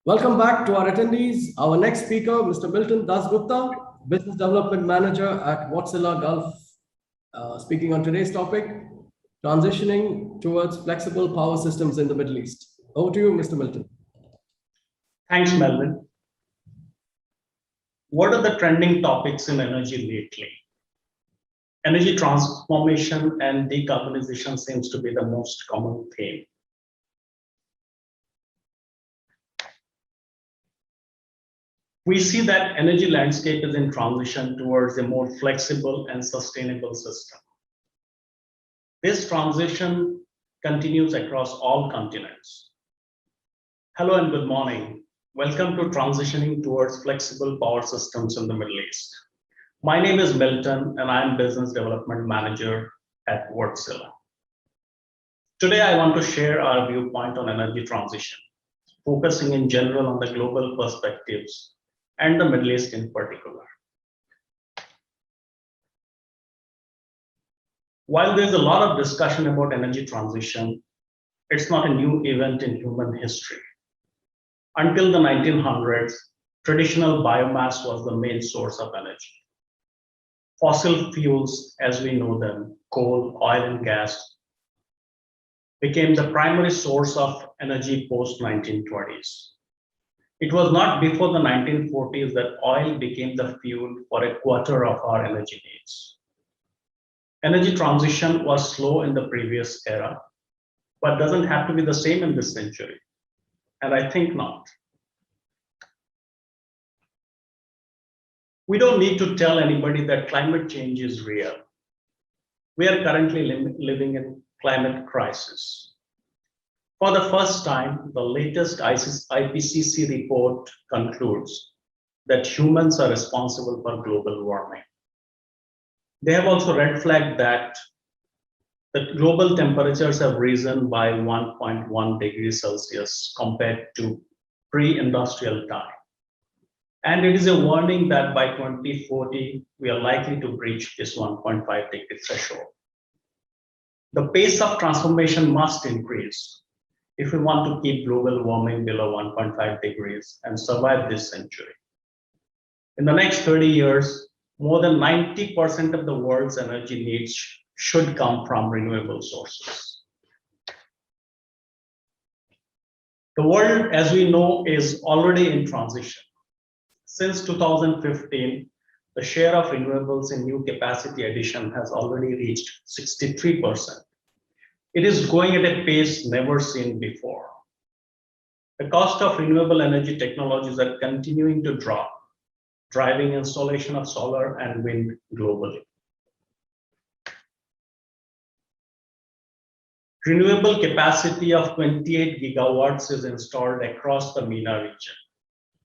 Welcome back to our attendees. Our next speaker, Mr. Milton Dasgupta, Business Development Manager at Wärtsilä Gulf, speaking on today's topic, transitioning towards flexible power systems in the Middle East. Over to you, Mr. Milton. Thanks, Melvin. What are the trending topics in energy lately? Energy transformation and decarbonization seems to be the most common theme. We see that energy landscape is in transition towards a more flexible and sustainable system. This transition continues across all continents. Hello and good morning. Welcome to Transitioning Towards Flexible Power Systems in the Middle East. My name is Milton and I'm Business Development Manager at Wärtsilä. Today I want to share our viewpoint on energy transition, focusing in general on the global perspectives and the Middle East in particular. While there's a lot of discussion about energy transition, it's not a new event in human history. Until the 1900s, traditional biomass was the main source of energy. Fossil fuels, as we know them, coal, oil, and gas, became the primary source of energy post-1920s. It was not before the 1940s that oil became the fuel for a quarter of our energy needs. Energy transition was slow in the previous era, but doesn't have to be the same in this century. And I think not. We don't need to tell anybody that climate change is real. We are currently living in climate crisis. For the first time, the latest IPCC report concludes that humans are responsible for global warming. They have also red flagged that the global temperatures have risen by 1.1 degrees Celsius compared to pre-industrial time. And it is a warning that by 2040, we are likely to breach this 1.5 degree threshold. The pace of transformation must increase if we want to keep global warming below 1.5 degrees and survive this century. In the next 30 years, more than 90% of the world's energy needs should come from renewable sources. The world, as we know, is already in transition. Since 2015, the share of renewables in new capacity addition has already reached 63%. It is going at a pace never seen before. The cost of renewable energy technologies are continuing to drop, driving installation of solar and wind globally. Renewable capacity of 28 gigawatts is installed across the MENA region,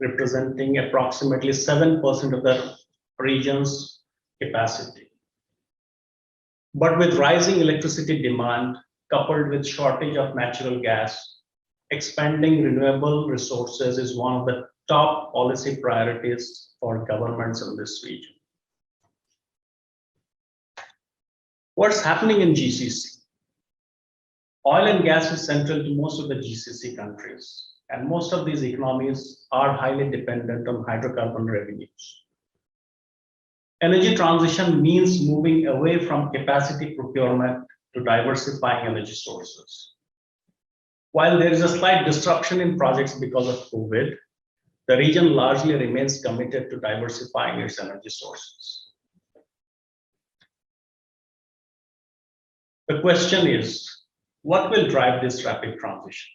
representing approximately 7% of the region's capacity. But with rising electricity demand, coupled with shortage of natural gas, expanding renewable resources is one of the top policy priorities for governments in this region. What's happening in GCC? Oil and gas is central to most of the GCC countries, and most of these economies are highly dependent on hydrocarbon revenues. Energy transition means moving away from capacity procurement to diversifying energy sources. While there is a slight disruption in projects because of COVID, the region largely remains committed to diversifying its energy sources. The question is, what will drive this rapid transition?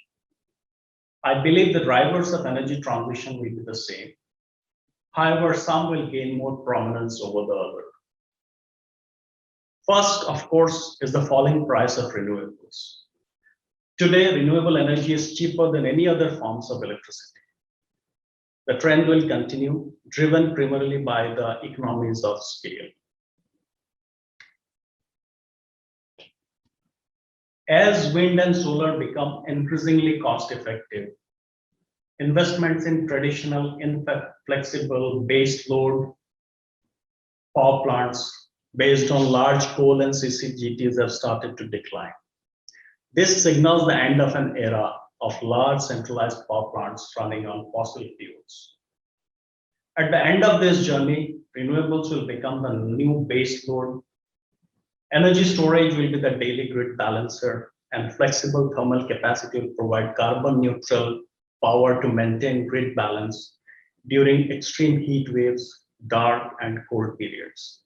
I believe the drivers of energy transition will be the same. However, some will gain more prominence over the other. First, of course, is the falling price of renewables. Today, renewable energy is cheaper than any other forms of electricity. The trend will continue, driven primarily by the economies of scale. As wind and solar become increasingly cost-effective, investments in traditional, inflexible base load power plants based on large coal and CCGTs have started to decline. This signals the end of an era of large centralized power plants running on fossil fuels. At the end of this journey, renewables will become the new base load. Energy storage will be the daily grid balancer, and flexible thermal capacity will provide carbon neutral power to maintain grid balance during extreme heat waves, dark and cold periods.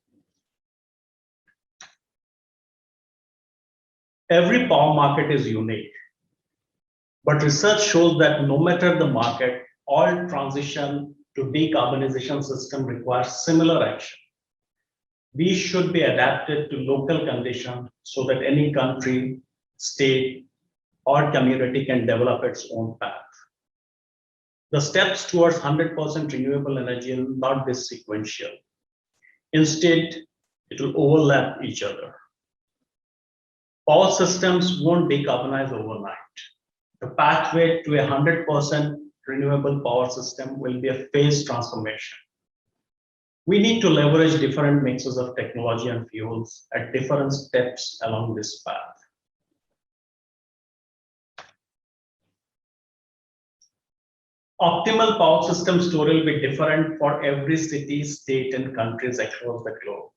Every power market is unique, but research shows that no matter the market, all transition to decarbonization system requires similar action. These should be adapted to local conditions so that any country, state, or community can develop its own path. The steps towards 100% renewable energy will not be sequential. Instead, it will overlap each other. Power systems won't decarbonize overnight. The pathway to a 100% renewable power system will be a phased transformation. We need to leverage different mixes of technology and fuels at different steps along this path. Optimal power system story will be different for every city, state, and countries across the globe.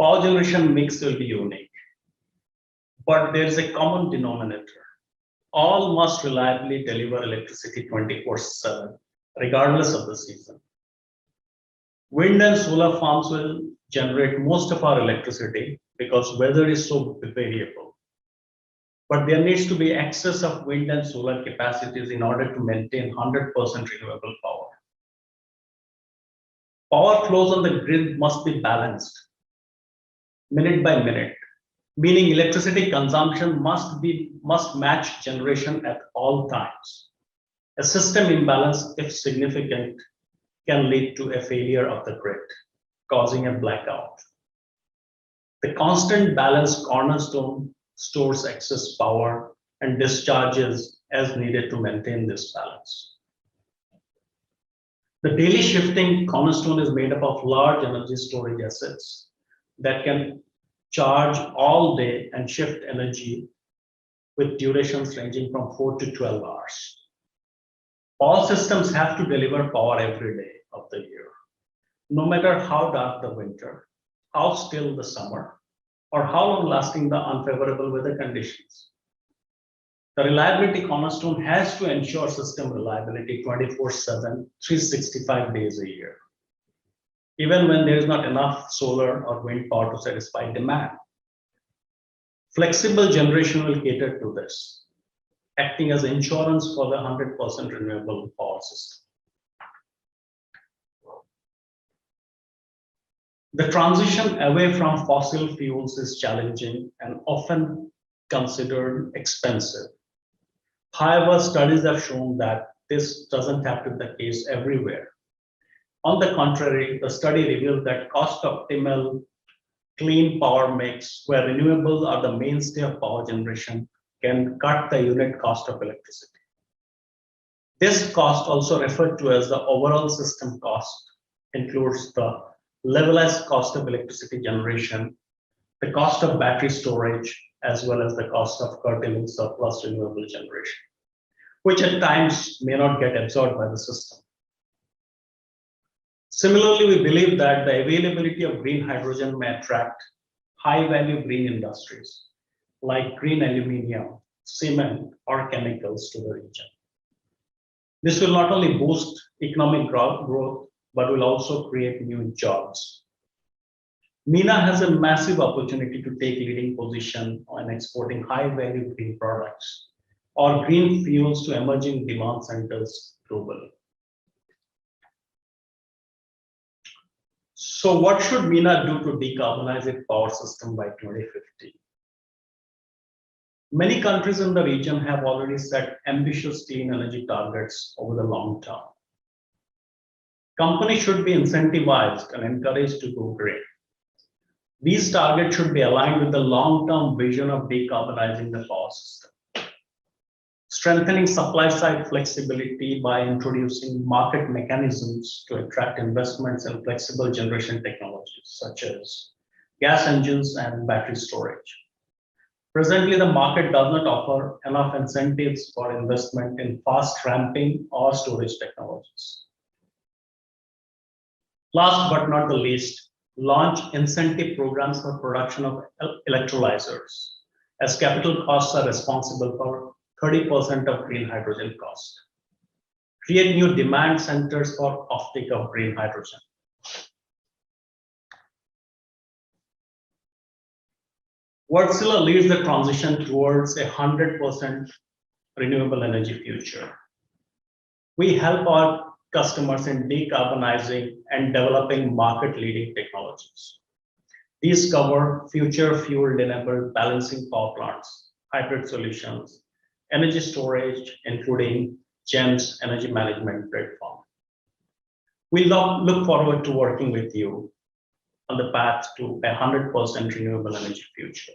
Power generation mix will be unique, but there is a common denominator. All must reliably deliver electricity 24/7, regardless of the season. Wind and solar farms will generate most of our electricity because weather is so variable. But there needs to be excess of wind and solar capacities in order to maintain 100% renewable power. Power flows on the grid must be balanced minute by minute, meaning electricity consumption must match generation at all times. A system imbalance, if significant, can lead to a failure of the grid, causing a blackout. The constant balance cornerstone stores excess power and discharges as needed to maintain this balance. The daily shifting cornerstone is made up of large energy storage assets that can charge all day and shift energy with durations ranging from 4 to 12 hours. All systems have to deliver power every day of the year, no matter how dark the winter, how still the summer, or how long lasting the unfavorable weather conditions. The reliability cornerstone has to ensure system reliability 24/7, 365 days a year, even when there is not enough solar or wind power to satisfy demand. Flexible generation will cater to this, acting as insurance for the 100% renewable power system. The transition away from fossil fuels is challenging and often considered expensive. However, studies have shown that this doesn't have to be the case everywhere. On the contrary, the study revealed that cost-optimal clean power mix, where renewables are the mainstay of power generation, can cut the unit cost of electricity. This cost, also referred to as the overall system cost, includes the levelized cost of electricity generation, the cost of battery storage, as well as the cost of curtailing surplus renewable generation, which at times may not get absorbed by the system. Similarly, we believe that the availability of green hydrogen may attract high-value green industries like green aluminum, cement, or chemicals to the region. This will not only boost economic growth, but will also create new jobs. MENA has a massive opportunity to take leading position on exporting high-value green products or green fuels to emerging demand centers globally. So what should MENA do to decarbonize its power system by 2050? Many countries in the region have already set ambitious clean energy targets over the long term. Companies should be incentivized and encouraged to go green. These targets should be aligned with the long-term vision of decarbonizing the power system. Strengthening supply-side flexibility by introducing market mechanisms to attract investments in flexible generation technologies, such as gas engines and battery storage. Presently, the market does not offer enough incentives for investment in fast ramping or storage technologies. Last but not the least, launch incentive programs for production of electrolyzers, as capital costs are responsible for 30% of green hydrogen cost. Create new demand centers for offtake of green hydrogen. Wärtsilä leads the transition towards a 100% renewable energy future. We help our customers in decarbonizing and developing market-leading technologies. These cover future fuel-enabled balancing power plants, hybrid solutions, energy storage, including GEMS energy management platform. We look forward to working with you on the path to a 100% renewable energy future.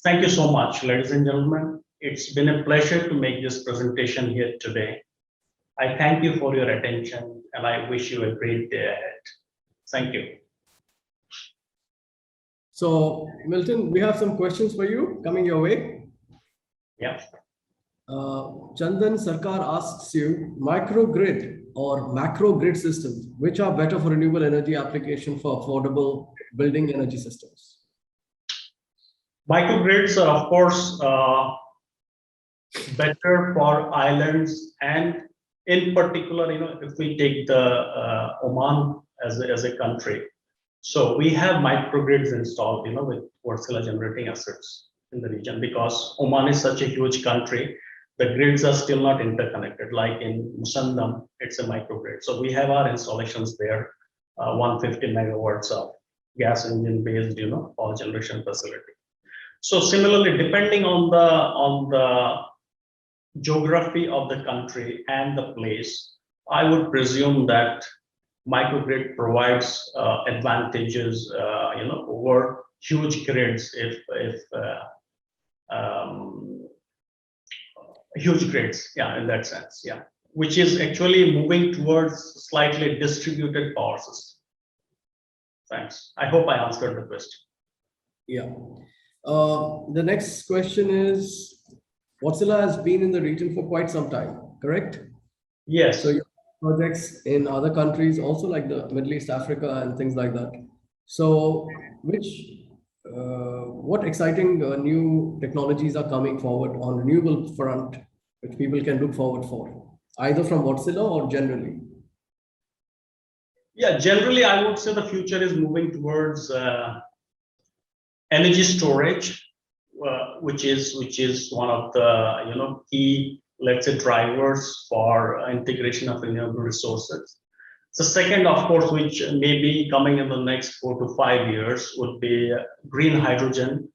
Thank you so much, ladies and gentlemen. It's been a pleasure to make this presentation here today. I thank you for your attention and I wish you a great day ahead. Thank you. So, Milton, we have some questions for you coming your way. Yeah. Chandan Sarkar asks you, microgrid or macro grid systems, which are better for renewable energy application for affordable building energy systems? Microgrids are, of course, better for islands, and in particular, if we take the Oman as a country, so we have microgrids installed, with Wärtsilä generating assets in the region, because Oman is such a huge country. The grids are still not interconnected. Like in Musandam, it's a microgrid. So we have our installations there, 150 megawatts of gas engine based, power generation facility. So similarly, depending on the geography of the country and the place, I would presume that microgrid provides advantages, over huge grids huge grids, in that sense, which is actually moving towards slightly distributed power system. Thanks. I hope I answered the question. Yeah. The next question is, Wärtsilä has been in the region for quite some time, correct? Yes. So you have projects in other countries also, like the Middle East, Africa, and things like that. So what exciting new technologies are coming forward on renewable front, which people can look forward for, either from Wärtsilä or generally? Yeah, generally, I would say the future is moving towards energy storage, which is one of the key, let's say, drivers for integration of renewable resources. The second, of course, which may be coming in the next 4 to 5 years, would be green hydrogen,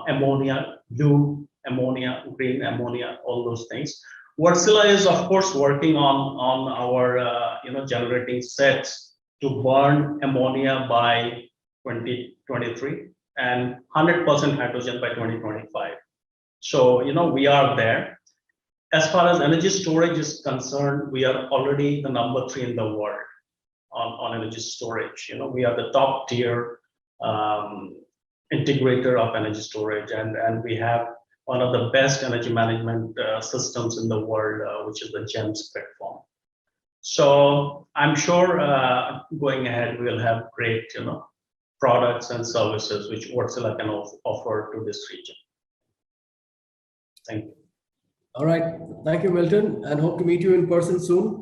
ammonia, blue ammonia, green ammonia, all those things. Wärtsilä is, of course, working on our generating sets to burn ammonia by 2023 and 100% hydrogen by 2025. So we are there. As far as energy storage is concerned, we are already the number 3 in the world on energy storage. We are the top tier integrator of energy storage, and we have one of the best energy management systems in the world, which is the GEMS platform. So I'm sure going ahead, we'll have great, products and services which Wärtsilä can offer to this region. Thank you. All right. Thank you, Milton, and hope to meet you in person soon.